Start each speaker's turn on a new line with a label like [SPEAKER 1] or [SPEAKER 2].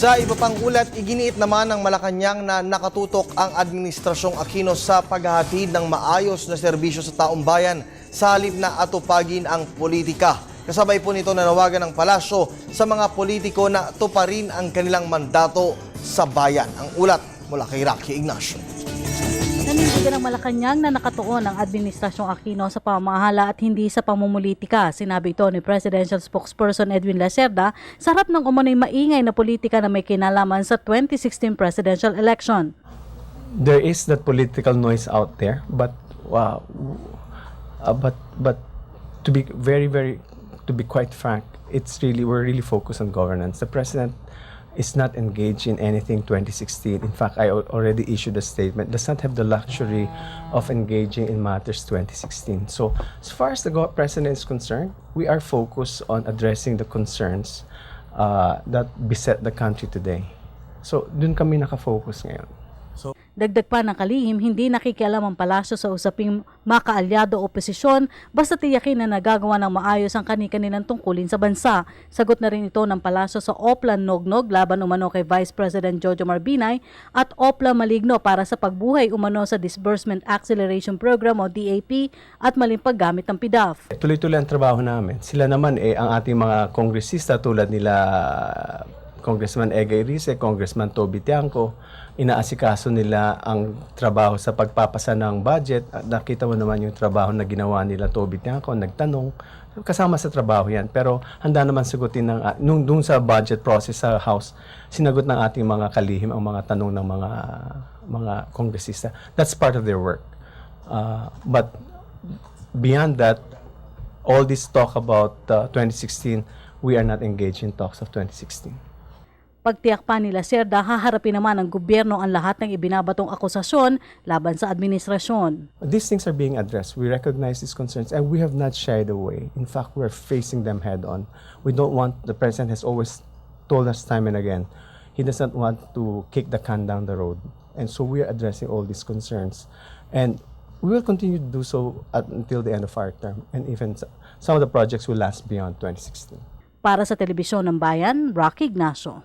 [SPEAKER 1] Sa iba pang ulat, iginiit naman ng Malacanang na nakatutok ang Administrasyong Aquino sa paghahatid ng maayos na serbisyo sa taong bayan sa halip na atupagin ang politika. Kasabay po nito nanawagan ng palasyo sa mga politiko na tuparin ang kanilang mandato sa bayan. Ang ulat mula kay Rocky Ignacio.
[SPEAKER 2] Nanindigan ng Malacanang na nakatuon ang Administrasyong Aquino sa pamamahala at hindi sa pamumulitika. Sinabi ito ni Presidential Spokesperson Edwin Lacerda sa harap ng umano'y maingay na politika na may kinalaman sa 2016 presidential election.
[SPEAKER 3] There is that political noise out there, but to be to be quite frank, we're really focused on governance. The president is not engaged in anything 2016. In fact, I already issued a statement, does not have the luxury of engaging in matters 2016. So, as far as the president is concerned, we are focused on addressing the concerns that beset the country today. So, dun kami nakafocus ngayon.
[SPEAKER 2] Dagdag pa ng kalihim, hindi nakikialam ang palasyo sa usaping makaalyado o oposisyon basta tiyakin na nagagawa ng maayos ang kani-kaninang tungkulin sa bansa. Sagot na rin ito ng palasyo sa Opla Nognog laban umano kay Vice President Jojo Marbinay at Opla Maligno para sa pagbuhay umano sa Disbursement Acceleration Program o DAP at maling paggamit ng PDAF.
[SPEAKER 3] Tuloy-tuloy ang trabaho namin. Sila naman ang ating mga kongresista tulad nila Congressman Egay Rice, Congressman Toby Tiangco, inaasikaso nila ang trabaho sa pagpapasa ng budget. Nakita mo naman yung trabaho na ginawa nila Toby Tiangco, nagtanong, kasama sa trabaho yan. Pero handa naman sagutin nung sa budget process sa House, sinagot ng ating mga kalihim ang mga tanong ng mga kongresista. That's part of their work. But beyond that, all this talk about 2016, we are not engaged in talks of 2016.
[SPEAKER 2] Pagtiyak pa nila Lacerda, haharapin naman ng gobyerno ang lahat ng ibinabatong akusasyon laban sa administrasyon.
[SPEAKER 3] These things are being addressed. We recognize these concerns and we have not shied away. In fact, we're facing them head on. We don't want, the president has always told us time and again, he doesn't want to kick the can down the road. And so we are addressing all these concerns. And we will continue to do so until the end of our term. And even some of the projects will last beyond 2016.
[SPEAKER 2] Para sa Telebisyon ng Bayan, Rocky Ignacio.